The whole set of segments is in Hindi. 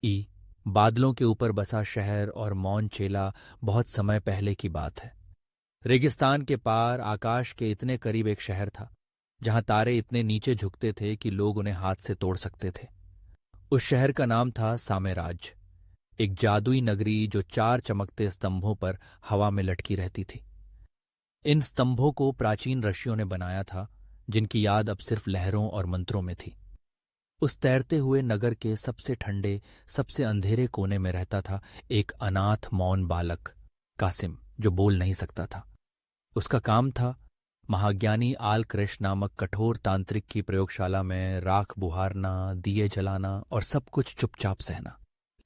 ई बादलों के ऊपर बसा शहर और मौन चेला बहुत समय पहले की बात है। रेगिस्तान के पार आकाश के इतने करीब एक शहर था जहां तारे इतने नीचे झुकते थे कि लोग उन्हें हाथ से तोड़ सकते थे। उस शहर का नाम था सामेराज, एक जादुई नगरी जो 4 चमकते स्तंभों पर हवा में लटकी रहती थी। इन स्तंभों को प्राचीन ऋषियों ने बनाया था, जिनकी याद अब सिर्फ लहरों और मंत्रों में थी। उस तैरते हुए नगर के सबसे ठंडे, सबसे अंधेरे कोने में रहता था एक अनाथ मौन बालक, कासिम, जो बोल नहीं सकता था। उसका काम था महाज्ञानी आलकृष्ण नामक कठोर तांत्रिक की प्रयोगशाला में राख बुहारना, दिए जलाना और सब कुछ चुपचाप सहना।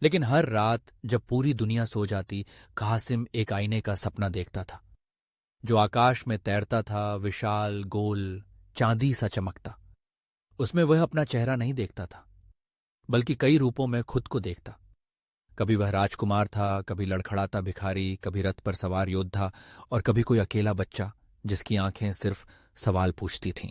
लेकिन हर रात जब पूरी दुनिया सो जाती, कासिम एक आईने का सपना देखता था, जो आकाश में तैरता था, विशाल, गोल, चांदी सा चमकता। उसमें वह अपना चेहरा नहीं देखता था, बल्कि कई रूपों में खुद को देखता। कभी वह राजकुमार था, कभी लड़खड़ाता भिखारी, कभी रथ पर सवार योद्धा, और कभी कोई अकेला बच्चा जिसकी आंखें सिर्फ सवाल पूछती थीं।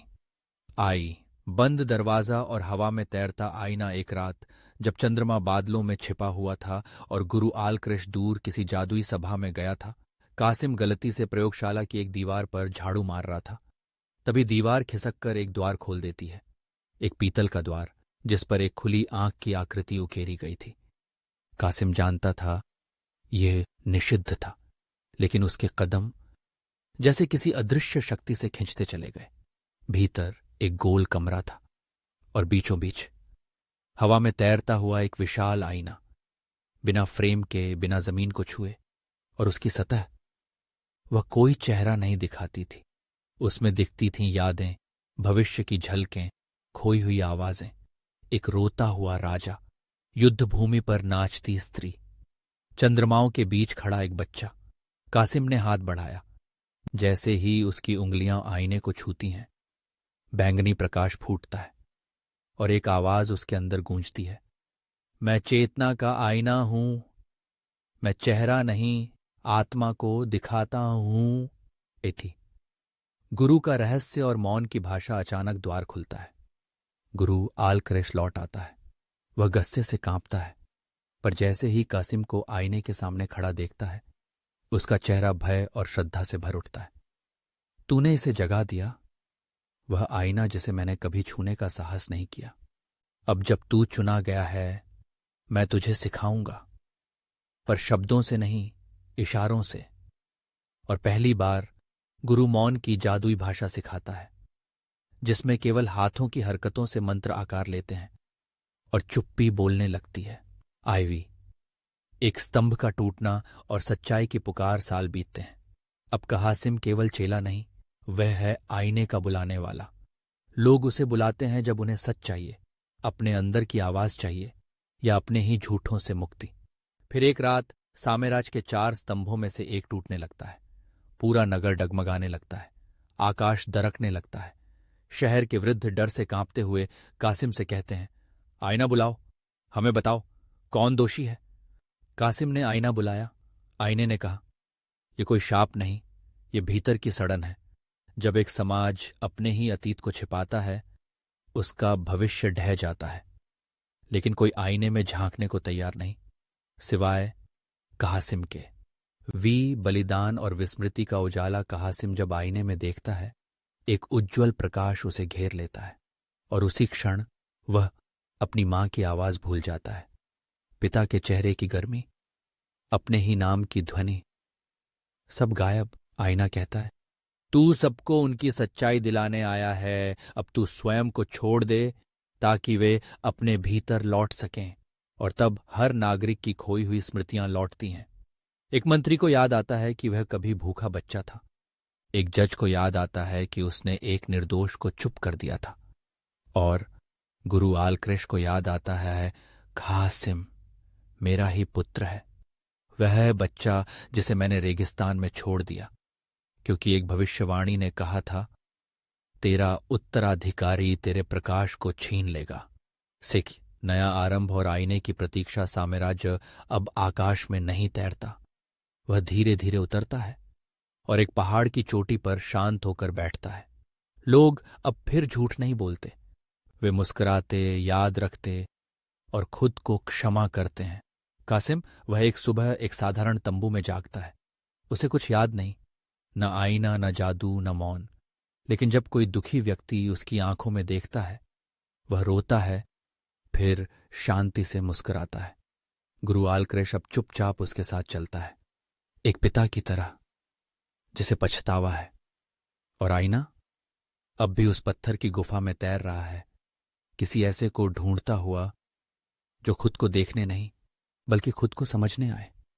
आई बंद दरवाजा और हवा में तैरता आईना। एक रात जब चंद्रमा बादलों में छिपा हुआ था और गुरु आलकृष्ण दूर किसी जादुई सभा में गया था, कासिम गलती से प्रयोगशाला की एक दीवार पर झाड़ू मार रहा था। तभी दीवार खिसक कर एक द्वार खोल देती है, एक पीतल का द्वार जिस पर एक खुली आंख की आकृति उकेरी गई थी। कासिम जानता था यह निषिद्ध था, लेकिन उसके कदम जैसे किसी अदृश्य शक्ति से खिंचते चले गए। भीतर एक गोल कमरा था और बीचों बीच हवा में तैरता हुआ एक विशाल आईना, बिना फ्रेम के, बिना जमीन को छुए, और उसकी सतह वह कोई चेहरा नहीं दिखाती थी। उसमें दिखती थीं यादें, भविष्य की झलकें, खोई हुई आवाजें, एक रोता हुआ राजा, युद्ध भूमि पर नाचती स्त्री, चंद्रमाओं के बीच खड़ा एक बच्चा। कासिम ने हाथ बढ़ाया। जैसे ही उसकी उंगलियां आईने को छूती हैं, बैंगनी प्रकाश फूटता है और एक आवाज उसके अंदर गूंजती है, मैं चेतना का आईना हूं, मैं चेहरा नहीं, आत्मा को दिखाता हूं। एठी गुरु का रहस्य और मौन की भाषा। अचानक द्वार खुलता है। गुरु आलकृष्ण लौट आता है। वह गुस्से से कांपता है, पर जैसे ही कासिम को आईने के सामने खड़ा देखता है, उसका चेहरा भय और श्रद्धा से भर उठता है। तूने इसे जगा दिया, वह आईना जिसे मैंने कभी छूने का साहस नहीं किया। अब जब तू चुना गया है, मैं तुझे सिखाऊंगा, पर शब्दों से नहीं, इशारों से। और पहली बार गुरु मौन की जादुई भाषा सिखाता है, जिसमें केवल हाथों की हरकतों से मंत्र आकार लेते हैं और चुप्पी बोलने लगती है। आईवी एक स्तंभ का टूटना और सच्चाई की पुकार। साल बीतते हैं। अब कासिम केवल चेला नहीं, वह है आईने का बुलाने वाला। लोग उसे बुलाते हैं जब उन्हें सच चाहिए, अपने अंदर की आवाज चाहिए, या अपने ही झूठों से मुक्ति। फिर एक रात सामेराज के 4 स्तंभों में से एक टूटने लगता है। पूरा नगर डगमगाने लगता है, आकाश दरकने लगता है। शहर के वृद्ध डर से कांपते हुए कासिम से कहते हैं, आईना बुलाओ, हमें बताओ कौन दोषी है। कासिम ने आईना बुलाया। आईने ने कहा, यह कोई शाप नहीं, ये भीतर की सड़न है। जब एक समाज अपने ही अतीत को छिपाता है, उसका भविष्य ढह जाता है। लेकिन कोई आईने में झांकने को तैयार नहीं, सिवाय कासिम के। बलिदान और विस्मृति का उजाला कासिम जब आईने में देखता है, एक उज्ज्वल प्रकाश उसे घेर लेता है, और उसी क्षण वह अपनी मां की आवाज भूल जाता है, पिता के चेहरे की गर्मी, अपने ही नाम की ध्वनि। सब गायब। आईना कहता है, तू सबको उनकी सच्चाई दिलाने आया है, अब तू स्वयं को छोड़ दे ताकि वे अपने भीतर लौट सकें। और तब हर नागरिक की खोई हुई स्मृतियां लौटती हैं। एक मंत्री को याद आता है कि वह कभी भूखा बच्चा था। एक जज को याद आता है कि उसने एक निर्दोष को चुप कर दिया था। और गुरु आलकृष्ण को याद आता है, कासिम मेरा ही पुत्र है, वह बच्चा जिसे मैंने रेगिस्तान में छोड़ दिया, क्योंकि एक भविष्यवाणी ने कहा था, तेरा उत्तराधिकारी तेरे प्रकाश को छीन लेगा। सिख नया आरंभ और आईने की प्रतीक्षा। साम्राज्य अब आकाश में नहीं तैरता, वह धीरे धीरे उतरता है और एक पहाड़ की चोटी पर शांत होकर बैठता है। लोग अब फिर झूठ नहीं बोलते, वे मुस्कुराते, याद रखते और खुद को क्षमा करते हैं। कासिम, वह एक सुबह एक साधारण तंबू में जागता है। उसे कुछ याद नहीं, न आईना, न जादू, न मौन। लेकिन जब कोई दुखी व्यक्ति उसकी आंखों में देखता है, वह रोता है, फिर शांति से मुस्कुराता है। गुरु आलकृष्ण अब चुपचाप उसके साथ चलता है, एक पिता की तरह जिसे पछतावा है। और आईना अब भी उस पत्थर की गुफा में तैर रहा है, किसी ऐसे को ढूंढता हुआ जो खुद को देखने नहीं बल्कि खुद को समझने आए।